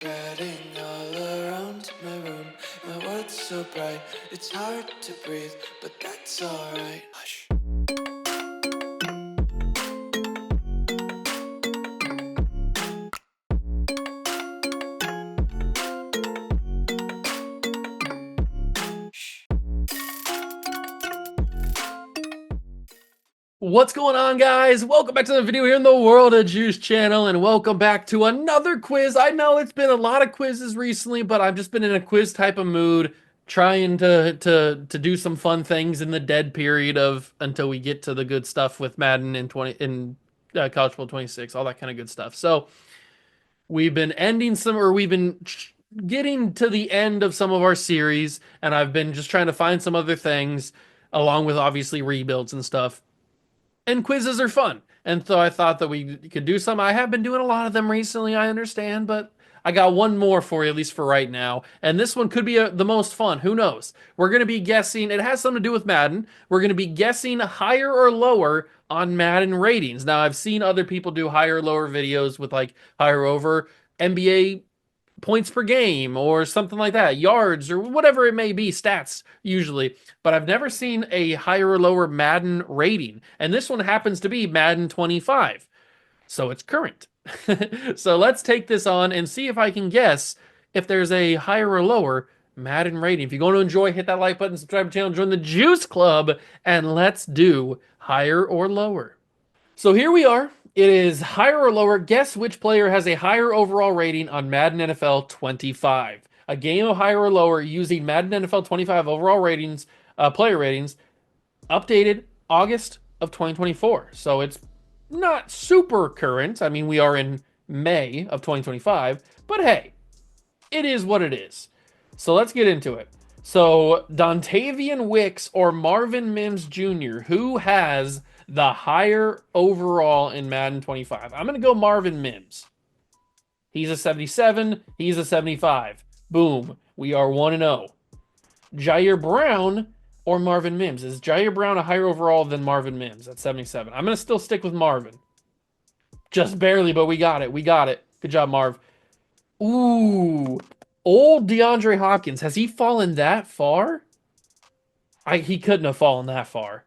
Spreading all around my room, my world's so bright, it's hard to breathe, but that's alright. Hush. What's going on, guys? Welcome back to the video here in the World of Juice channel, and welcome back to another quiz. I know it's been a lot of quizzes recently, but I've just been in a quiz type of mood, trying to do some fun things in the dead period of until we get to the good stuff with Madden in College Football 26, all that kind of good stuff. So we've been getting to the end of some of our series, and I've been just trying to find some other things, along with obviously rebuilds and stuff. And quizzes are fun. And so I thought that we could do some. I have been doing a lot of them recently, I understand, but I got one more for you, at least for right now. And this one could be the most fun. Who knows? We're going to be guessing. It has something to do with Madden. We're going to be guessing higher or lower on Madden ratings. Now, I've seen other people do higher or lower videos with like higher over NBA points per game or something like that, yards or whatever it may be, stats usually. But I've never seen a higher or lower Madden rating. And this one happens to be Madden 25. So it's current. So let's take this on and see if I can guess if there's a higher or lower Madden rating. If you're going to enjoy, hit that like button, subscribe to the channel, join the Juice Club, and let's do higher or lower. So here we are. It is higher or lower. Guess which player has a higher overall rating on Madden NFL 25. A game of higher or lower using Madden NFL 25 overall ratings, player ratings, updated August of 2024. So it's not super current. I mean, we are in May of 2025, but hey, it is what it is. So let's get into it. So Dontavian Wicks or Marvin Mims Jr., who has the higher overall in Madden 25? I'm going to go Marvin Mims. He's a 77. He's a 75. Boom. We are 1-0. Jair Brown or Marvin Mims? Is Jair Brown a higher overall than Marvin Mims at 77? I'm going to still stick with Marvin. Just barely, but we got it. We got it. Good job, Marv. Ooh. Old DeAndre Hopkins. Has he fallen that far? He couldn't have fallen that far.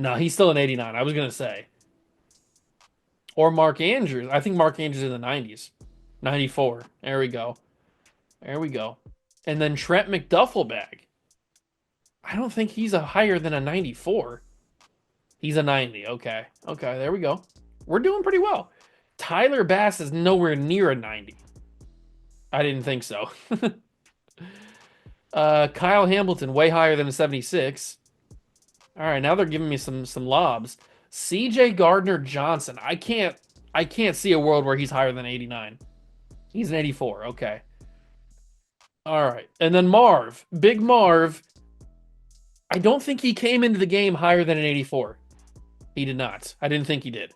No, he's still an 89. I was going to say. Or Mark Andrews. I think Mark Andrews in the 90s. 94. There we go. There we go. And then Trent McDuffelbag. I don't think he's a higher than a 94. He's a 90. Okay. Okay, there we go. We're doing pretty well. Tyler Bass is nowhere near a 90. I didn't think so. Kyle Hamilton, way higher than a 76. All right, now they're giving me some lobs. CJ Gardner-Johnson. I can't see a world where he's higher than 89. He's an 84. Okay. All right. And then Marv, Big Marv. I don't think he came into the game higher than an 84. He did not. I didn't think he did.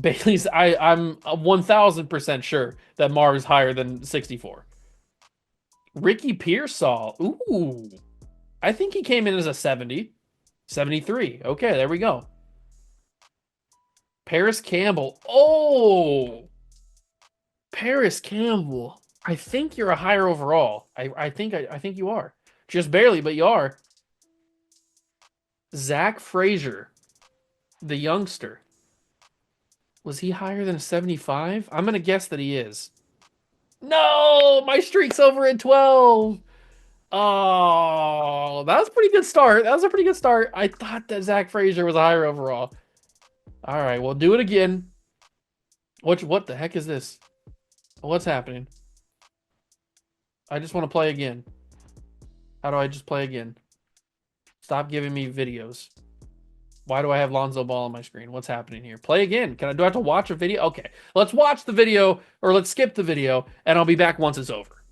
Bailey's I'm 1000% sure that Marv is higher than 64. Ricky Pearsall. Ooh. I think he came in as a 70. 73. Okay, there we go. Paris Campbell. Oh! Paris Campbell. I think you're a higher overall. I think you are. Just barely, but you are. Zach Frazier, the youngster. Was he higher than 75? I'm going to guess that he is. No! My streak's over at 12. Oh, that was a pretty good start. That was a pretty good start. I thought that Zach Frazier was a higher overall. All right, we'll do it again. What the heck is this? What's happening? I just want to play again. How do I just play again? Stop giving me videos. Why do I have Lonzo Ball on my screen? What's happening here? Play again. Do I have to watch a video? Okay, let's watch the video, or let's skip the video, and I'll be back once it's over.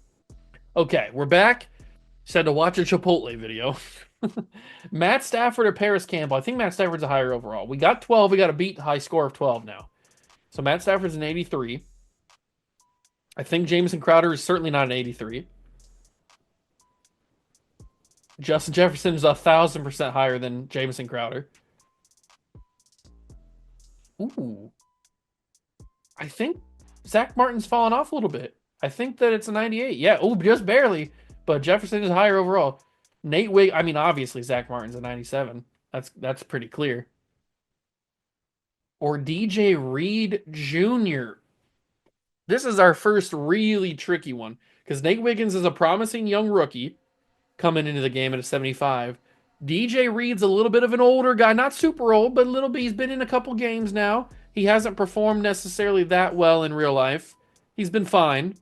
Okay, we're back. Said to watch a Chipotle video. Matt Stafford or Paris Campbell? I think Matt Stafford's a higher overall. We got 12. We got to beat the high score of 12 now. So Matt Stafford's an 83. I think Jamison Crowder is certainly not an 83. Justin Jefferson is 1000% higher than Jamison Crowder. Ooh. I think Zach Martin's fallen off a little bit. I think that it's a 98. Yeah, oh, just barely. But Jefferson is higher overall. Nate Wig, I mean, obviously Zach Martin's a 97. That's pretty clear. Or DJ Reed Jr. This is our first really tricky one because Nate Wiggins is a promising young rookie coming into the game at a 75. DJ Reed's a little bit of an older guy, not super old, but a little bit. He's been in a couple games now. He hasn't performed necessarily that well in real life. He's been fine.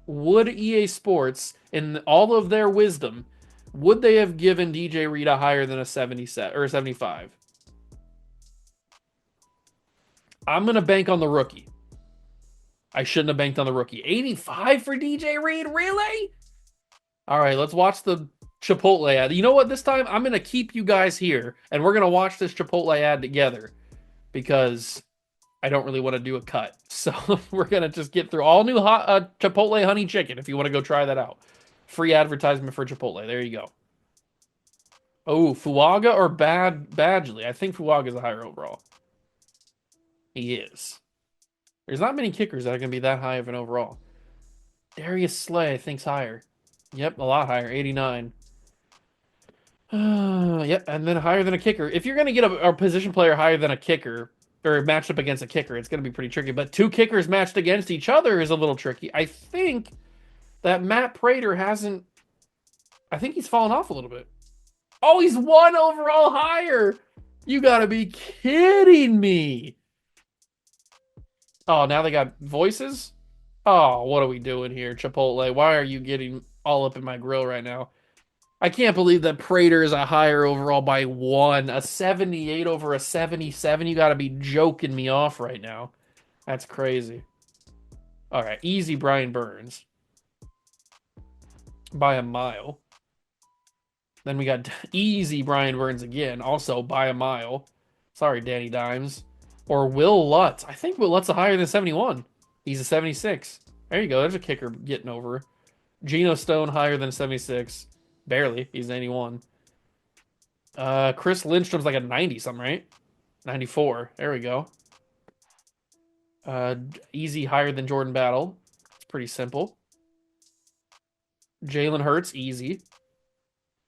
Would EA Sports, in all of their wisdom, would they have given DJ Reed a higher than a 70 set or a 75? I'm gonna bank on the rookie. I shouldn't have banked on the rookie. 85 for DJ Reed, really? All right, let's watch the Chipotle ad. You know what? This time I'm gonna keep you guys here, and we're gonna watch this Chipotle ad together because I don't really want to do a cut. So we're gonna just get through all new hot Chipotle honey chicken. If you want to go try that out, free advertisement for Chipotle. There you go. Oh, Fuaga or Badgley? I think Fuaga is a higher overall. He is. There's not many kickers that are gonna be that high of an overall. Darius Slay, I think's higher. Yep, a lot higher, 89. Yep, and then higher than a kicker. If you're going to get a position player higher than a kicker, or matched up against a kicker, it's going to be pretty tricky. But two kickers matched against each other is a little tricky. I think that Matt Prater hasn't. I think he's fallen off a little bit. Oh, he's one overall higher. You got to be kidding me. Oh, now they got voices? Oh, what are we doing here, Chipotle? Why are you getting all up in my grill right now? I can't believe that Prater is a higher overall by one. A 78 over a 77. You got to be joking me off right now. That's crazy. All right, easy Brian Burns by a mile. Then we got easy Brian Burns again, also by a mile. Sorry, Danny Dimes. Or Will Lutz. I think Will Lutz is higher than 71. He's a 76. There you go. There's a kicker getting over. Geno Stone higher than 76. Barely. He's 91. Chris Lindstrom's like a 90 something, right? 94. There we go. Easy higher than Jordan Battle. It's pretty simple. Jalen Hurts, easy.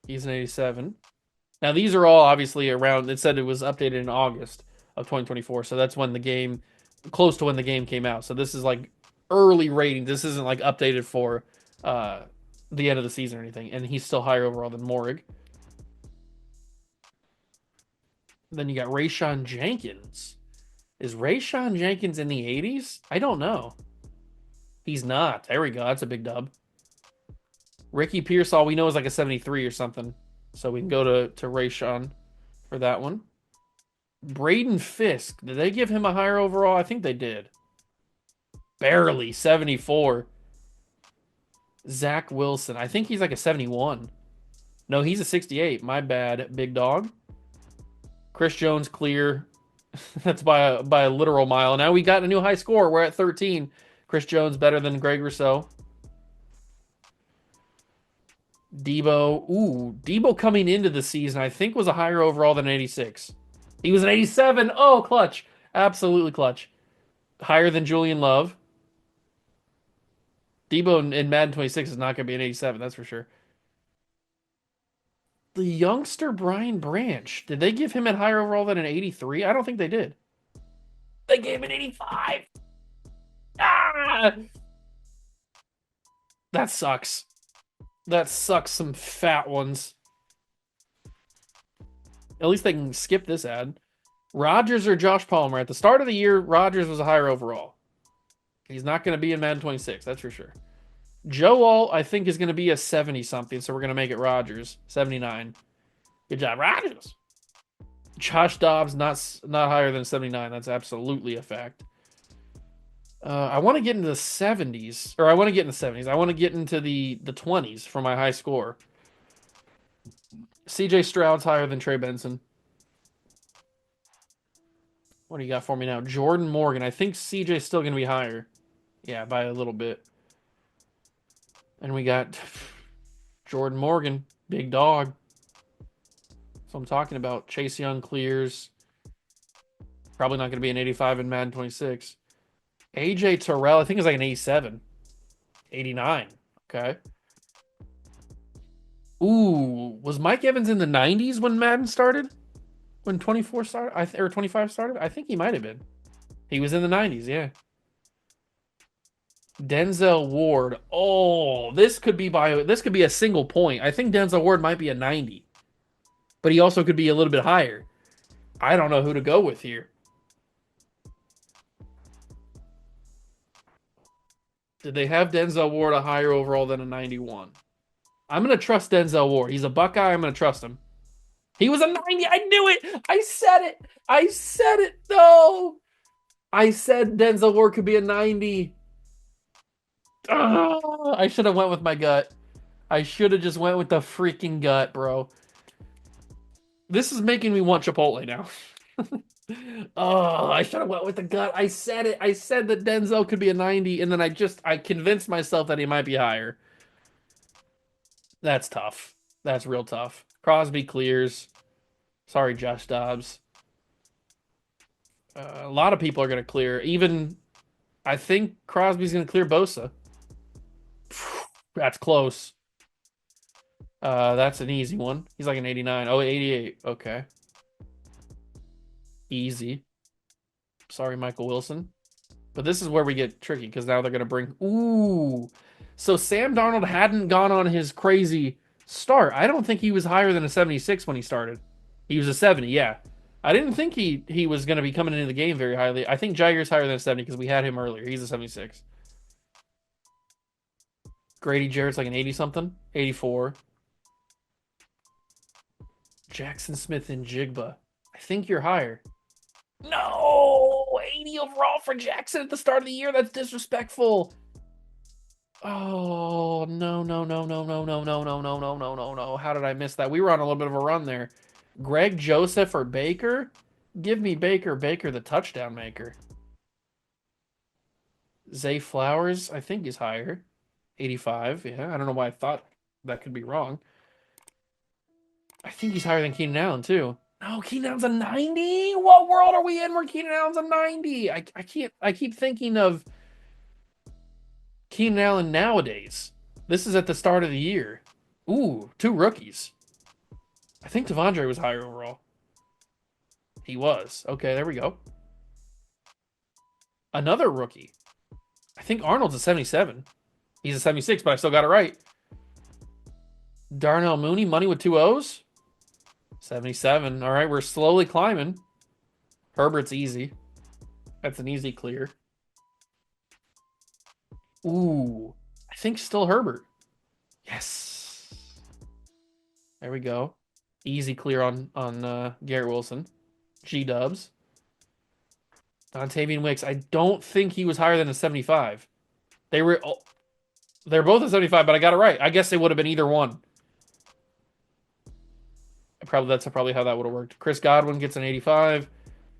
He's an 87. Now, these are all obviously around, it said it was updated in August of 2024. So that's when the game, close to when the game came out. So this is like early rating. This isn't like updated for the end of the season or anything. And he's still higher overall than Morig. Then you got Rayshawn Jenkins. Is Rayshawn Jenkins in the 80s? I don't know. He's not. There we go. That's a big dub. Ricky Pearsall, we know is like a 73 or something. So we can go to Rayshawn for that one. Braden Fisk. Did they give him a higher overall? I think they did. Barely. 74. Zach Wilson. I think he's like a 71. No, he's a 68. My bad, big dog. Chris Jones, clear. That's by a literal mile. Now we got a new high score. We're at 13. Chris Jones better than Greg Rousseau. Debo. Ooh, Debo coming into the season, I think was a higher overall than 86. He was an 87. Oh, clutch. Absolutely clutch. Higher than Julian Love. Debo in Madden 26 is not going to be an 87, that's for sure. The youngster Brian Branch. Did they give him a higher overall than an 83? I don't think they did. They gave him an 85. Ah! That sucks. That sucks some fat ones. At least they can skip this ad. Rodgers or Josh Palmer. At the start of the year, Rodgers was a higher overall. He's not going to be in Madden 26, that's for sure. Joe Alt, I think, is going to be a 70-something, so we're going to make it Rodgers. 79. Good job, Rodgers. Josh Dobbs, not higher than 79. That's absolutely a fact. I want to get into the 70s. Or I want to get in the 70s. I want to get into the 20s for my high score. CJ Stroud's higher than Trey Benson. What do you got for me now? Jordan Morgan. I think CJ's still going to be higher. Yeah, by a little bit. And we got Jordan Morgan, big dog. So I'm talking about. Chase Young clears. Probably not going to be an 85 in Madden 26. AJ Terrell, I think is like an 87, 89. Okay. Ooh, was Mike Evans in the 90s when Madden started? When 24 started? Or 25 started? I think he might have been. He was in the 90s, yeah. Denzel Ward. Oh, this could be a single point. I think Denzel Ward might be a 90, but he also could be a little bit higher. I don't know who to go with here. Did they have Denzel Ward a higher overall than a 91? I'm going to trust Denzel Ward. He's a Buckeye. I'm going to trust him. He was a 90. I knew it. I said it. I said it. No. I said Denzel Ward could be a 90. I should have went with my gut. I should have just went with the freaking gut, bro. This is making me want Chipotle now. Oh, I should have went with the gut. I said it. I said that Denzel could be a 90, and then I convinced myself that he might be higher. That's tough. That's real tough. Crosby clears. Sorry, Josh Dobbs. A lot of people are going to clear. Even I think Crosby's going to clear Bosa. That's close. That's an easy one. He's like an 89. Oh, 88. Okay. Easy. Sorry, Michael Wilson. But this is where we get tricky because now they're going to bring. Ooh. So Sam Darnold hadn't gone on his crazy start. I don't think he was higher than a 76 when he started. He was a 70, yeah. I didn't think he was going to be coming into the game very highly. I think Jair's higher than a 70 because we had him earlier. He's a 76. Grady Jarrett's like an 80 something, 84. Jackson Smith and Jigba. I think you're higher. No, 80 overall for Jackson at the start of the year. That's disrespectful. Oh, no, no, no, no, no, no, no, no, no, no, no, no, no. How did I miss that? We were on a little bit of a run there. Greg Joseph or Baker? Give me Baker. Baker, the touchdown maker. Zay Flowers, I think, is higher. 85. Yeah, I don't know why I thought that could be wrong. I think he's higher than Keenan Allen, too. No, Keenan Allen's a 90? What world are we in where Keenan Allen's a 90? I can't. I keep thinking of Keenan Allen nowadays. This is at the start of the year. Ooh, two rookies. I think Devondre was higher overall. He was. Okay, there we go. Another rookie. I think Arnold's a 77. He's a 76, but I still got it right. Darnell Mooney, money with two O's. 77. All right, we're slowly climbing. Herbert's easy. That's an easy clear. Ooh, I think still Herbert. Yes. There we go. Easy clear on Garrett Wilson. G Dubs. Dontavian Wicks. I don't think he was higher than a 75. They're both a 75, but I got it right. I guess they would have been either one. That's probably how that would have worked. Chris Godwin gets an 85.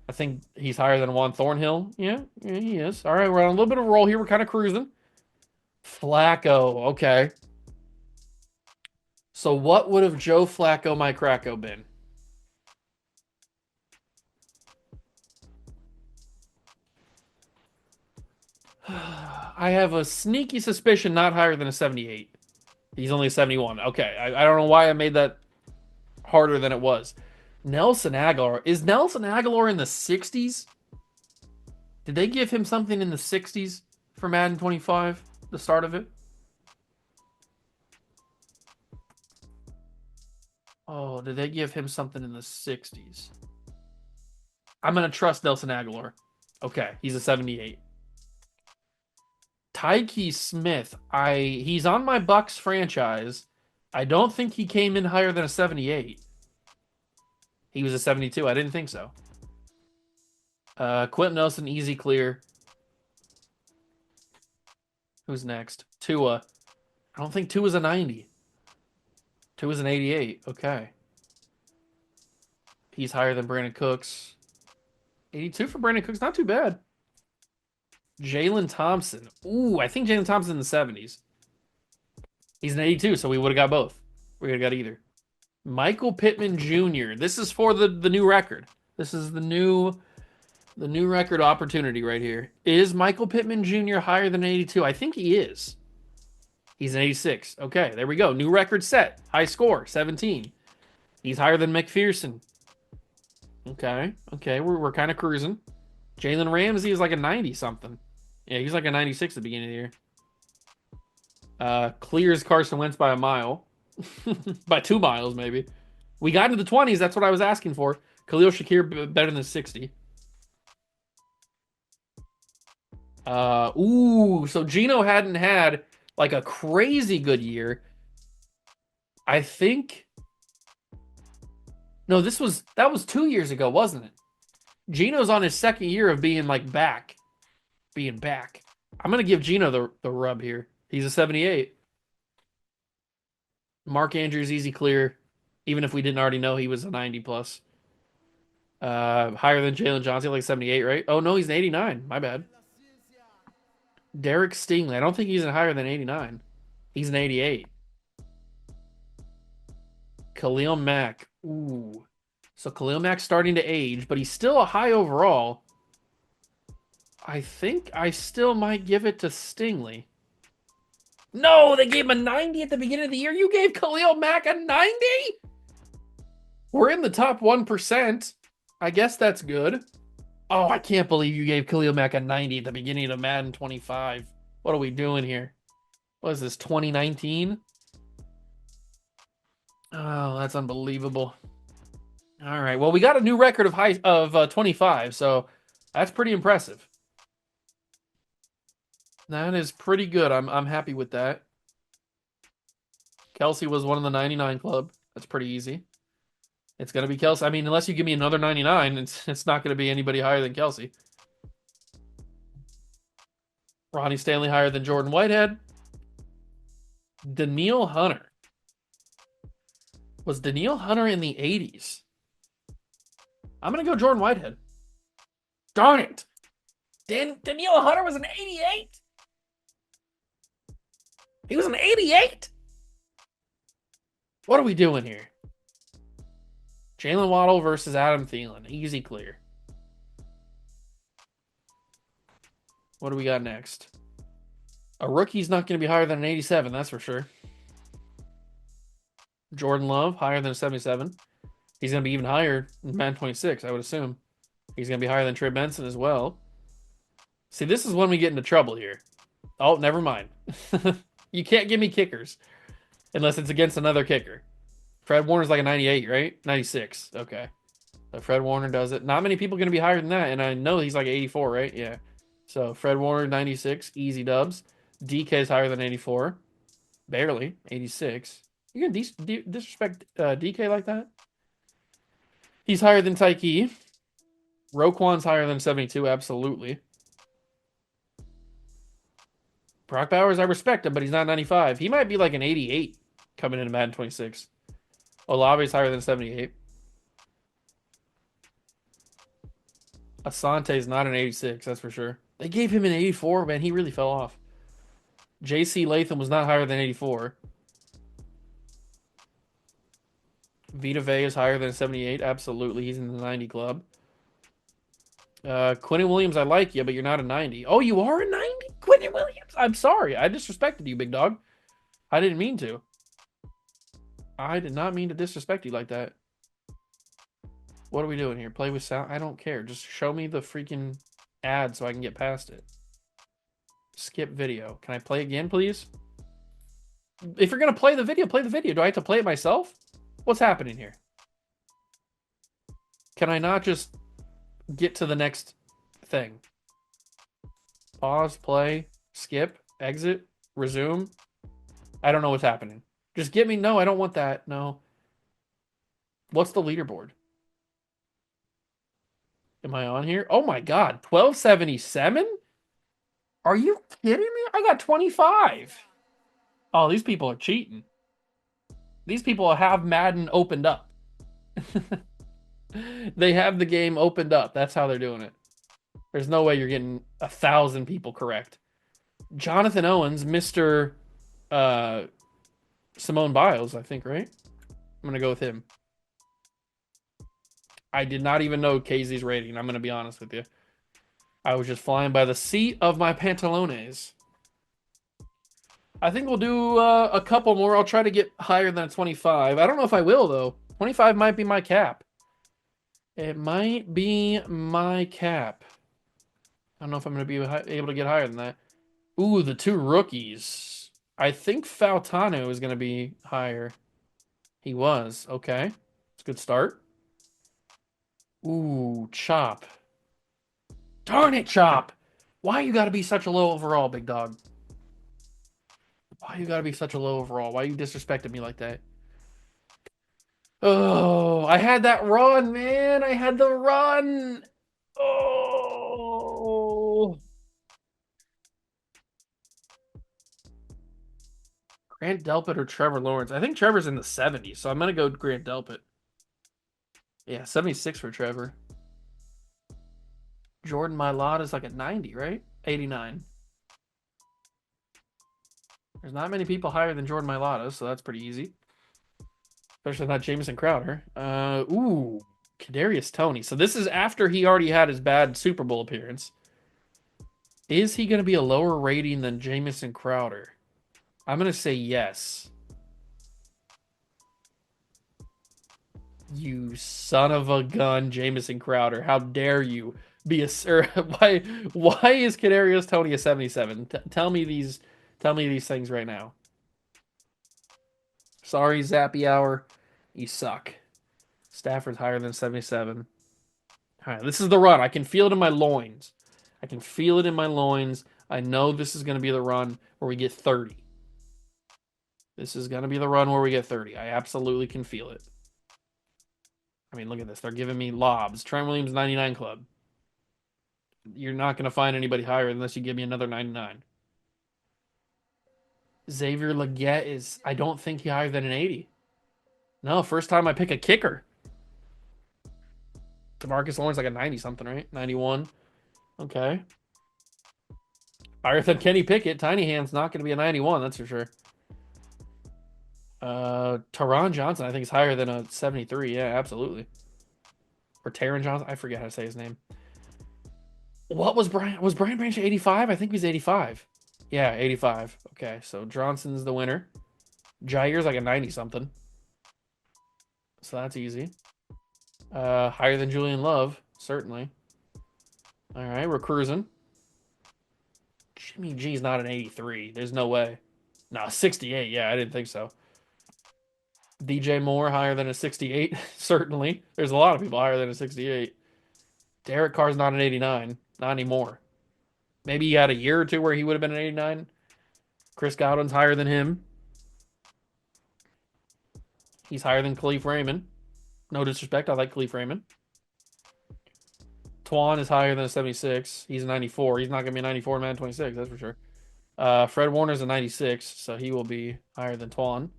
I think he's higher than Juan Thornhill. Yeah, he is. All right, we're on a little bit of a roll here. We're kind of cruising. Flacco. Okay. So what would have Joe Flacco, Mike Cracko been? I have a sneaky suspicion not higher than a 78. He's only a 71. Okay. I don't know why I made that harder than it was. Nelson Aguilar. Is Nelson Aguilar in the 60s? Did they give him something in the 60s for Madden 25? The start of it? Oh, did they give him something in the 60s? I'm going to trust Nelson Aguilar. Okay, he's a 78. Tyke Smith. He's on my Bucks franchise. I don't think he came in higher than a 78. He was a 72. I didn't think so. Quentin Nelson, easy clear. Who's next? Tua. I don't think Tua's a 90. Tua's an 88. Okay. He's higher than Brandon Cooks. 82 for Brandon Cooks. Not too bad. Jalen Thompson. Ooh, I think Jalen Thompson's in the 70s. He's an 82, so we would have got both. We would have got either. Michael Pittman Jr. This is for the new record. This is the new The new record opportunity right here. Is Michael Pittman Jr. higher than 82? I think he is. He's an 86. Okay, there we go. New record set. High score, 17. He's higher than McPherson. Okay, okay, we're kind of cruising. Jalen Ramsey is like a 90 something. Yeah, he's like a 96 at the beginning of the year. Clears Carson Wentz by a mile. By 2 miles, maybe. We got into the 20s. That's what I was asking for. Khalil Shakir better than 60. Ooh, so Gino hadn't had like a crazy good year. I think no, that was 2 years ago, wasn't it? Gino's on his second year of being like back, being back. I'm gonna give Gino the rub here. He's a 78. Mark Andrews easy clear, even if we didn't already know he was a 90 plus. Higher than Jalen Johnson, like 78, right? Oh no, he's an 89. My bad. Derek Stingley. I don't think he's higher than 89. He's an 88. Khalil Mack. Ooh. So Khalil Mack's starting to age, but he's still a high overall. I think I still might give it to Stingley. No, they gave him a 90 at the beginning of the year. You gave Khalil Mack a 90? We're in the top 1%. I guess that's good. Oh, I can't believe you gave Khalil Mack a 90 at the beginning of Madden 25. What are we doing here? What is this, 2019? Oh, that's unbelievable. All right. Well, we got a new record of 25, so that's pretty impressive. That is pretty good. I'm happy with that. Kelsey was one of the 99 club. That's pretty easy. It's gonna be Kelsey. I mean, unless you give me another 99, it's not gonna be anybody higher than Kelsey. Ronnie Stanley higher than Jordan Whitehead. Daniil Hunter. Was Daniil Hunter in the 80s? I'm gonna go Jordan Whitehead. Darn it! Daniil Hunter was an 88. He was an 88. What are we doing here? Jalen Waddle versus Adam Thielen. Easy clear. What do we got next? A rookie's not going to be higher than an 87, that's for sure. Jordan Love, higher than a 77. He's going to be even higher in Madden 26, I would assume. He's going to be higher than Trey Benson as well. See, this is when we get into trouble here. Oh, never mind. You can't give me kickers unless it's against another kicker. Fred Warner's like a 98, right? 96. Okay. So Fred Warner does it. Not many people are going to be higher than that, and I know he's like 84, right? Yeah. So Fred Warner, 96. Easy dubs. DK is higher than 84. Barely. 86. You can disrespect DK like that? He's higher than Tyke. Roquan's higher than 72, absolutely. Brock Bowers, I respect him, but he's not 95. He might be like an 88 coming into Madden 26. Olave's higher than 78. Asante's not an 86, that's for sure. They gave him an 84, man. He really fell off. JC Latham was not higher than 84. Vita Vea is higher than 78. Absolutely. He's in the 90 club. Quentin Williams, I like you, but you're not a 90. Oh, you are a 90? Quentin Williams? I'm sorry. I disrespected you, big dog. I didn't mean to. I did not mean to disrespect you like that. What are we doing here? Play with sound? I don't care. Just show me the freaking ad so I can get past it. Skip video. Can I play again, please? If you're going to play the video, play the video. Do I have to play it myself? What's happening here? Can I not just get to the next thing? Pause, play, skip, exit, resume. I don't know what's happening. Just get me. No, I don't want that. No. What's the leaderboard? Am I on here? Oh my God. 1277? Are you kidding me? I got 25. Oh, these people are cheating. These people have Madden opened up. They have the game opened up. That's how they're doing it. There's no way you're getting 1,000 people correct. Jonathan Owens, Mr. Simone Biles, I think, right? I'm going to go with him. I did not even know KZ's rating. I'm going to be honest with you. I was just flying by the seat of my pantalones. I think we'll do a couple more. I'll try to get higher than a 25. I don't know if I will, though. 25 might be my cap. It might be my cap. I don't know if I'm going to be able to get higher than that. Ooh, the two rookies. I think Faltano is going to be higher. He was. Okay. It's a good start. Ooh, Chop. Darn it, Chop. Why you got to be such a low overall, big dog? Why you got to be such a low overall? Why you disrespected me like that? Oh, I had that run, man. I had the run. Oh. Grant Delpit or Trevor Lawrence? I think Trevor's in the 70s, so I'm going to go Grant Delpit. Yeah, 76 for Trevor. Jordan Mailata is like at 90, right? 89. There's not many people higher than Jordan Mailata, so that's pretty easy. Especially not Jamison Crowder. Ooh, Kadarius Toney. So this is after he already had his bad Super Bowl appearance. Is he going to be a lower rating than Jamison Crowder? I'm going to say yes. You son of a gun, Jamison Crowder. How dare you be a sir? Why is Kadarius Toney a 77? Tell me these things right now. Sorry, Zappy Hour. You suck. Stafford's higher than 77. All right, this is the run. I can feel it in my loins. I can feel it in my loins. I know this is going to be the run where we get 30. This is going to be the run where we get 30. I absolutely can feel it. I mean, look at this. They're giving me lobs. Trent Williams 99 club. You're not going to find anybody higher unless you give me another 99. Xavier Legette is, I don't think he's higher than an 80. No, first time I pick a kicker. DeMarcus Lawrence like a 90 something, right? 91. Okay. Higher than Kenny Pickett. Tiny Hand's not going to be a 91, that's for sure. Taron Johnson, I think, is higher than a 73. Yeah, absolutely. Or Taron Johnson. I forget how to say his name. What was Brian? Was Brian Branch 85? I think he's 85. Yeah, 85. Okay, so Johnson's the winner. Jair's like a 90 something. So that's easy. Higher than Julian Love, certainly. All right, we're cruising. Jimmy G's not an 83. There's no way. No, 68. Yeah, I didn't think so. DJ Moore higher than a 68. Certainly. There's a lot of people higher than a 68. Derek Carr's not an 89. Not anymore. Maybe he had a year or two where he would have been an 89. Chris Godwin's higher than him. He's higher than Khalif Raymond. No disrespect. I like Khalif Raymond. Twan is higher than a 76. He's a 94. He's not going to be a 94 man 26. That's for sure. Fred Warner's a 96, so he will be higher than Twan.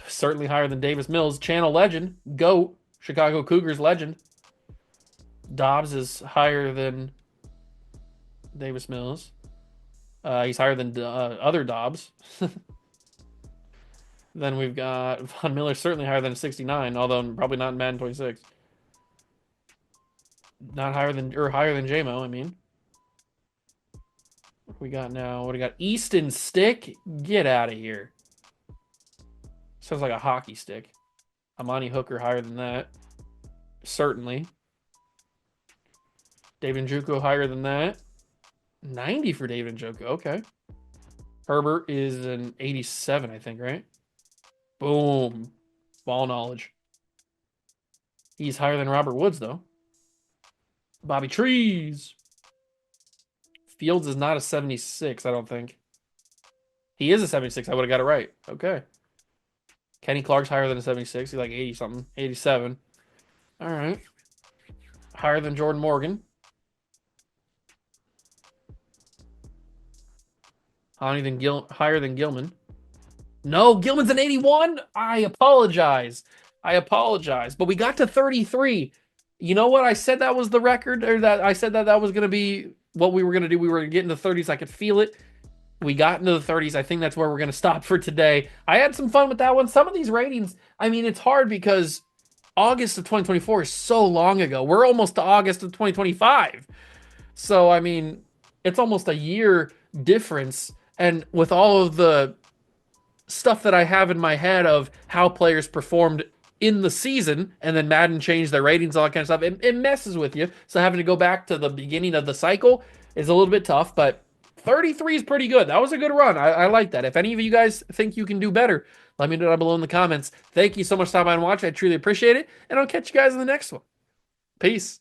Certainly higher than Davis Mills. Channel legend. GOAT. Chicago Cougars legend. Dobbs is higher than Davis Mills. He's higher than other Dobbs. Then we've got Von Miller, certainly higher than a 69, although probably not in Madden 26. Not higher than, or higher than JMO, I mean. What we got now? What do we got? Easton Stick? Get out of here. Sounds like a hockey stick. Amani Hooker higher than that. Certainly. David Njoku higher than that. 90 for David Njoku. Okay. Herbert is an 87, I think, right? Boom. Ball knowledge. He's higher than Robert Woods, though. Bobby Trees. Fields is not a 76, I don't think. He is a 76. I would have got it right. Okay. Kenny Clark's higher than a 76. He's like 80 something. 87. All right. Higher than Jordan Morgan. Higher than Gilman. No, Gilman's an 81. I apologize. But we got to 33. You know what? I said that was the record, or that I said that was going to be what we were going to do. We were going to get into the 30s. I could feel it. We got into the 30s. I think that's where we're going to stop for today. I had some fun with that one. Some of these ratings, I mean, it's hard because August of 2024 is so long ago. We're almost to August of 2025. So, I mean, it's almost a year difference. And with all of the stuff that I have in my head of how players performed in the season, and then Madden changed their ratings, all that kind of stuff, it messes with you. So having to go back to the beginning of the cycle is a little bit tough, but 33 is pretty good. That was a good run. I like that. If any of you guys think you can do better, let me know down below in the comments. Thank you so much for stopping by and watching. I truly appreciate it, and I'll catch you guys in the next one. Peace.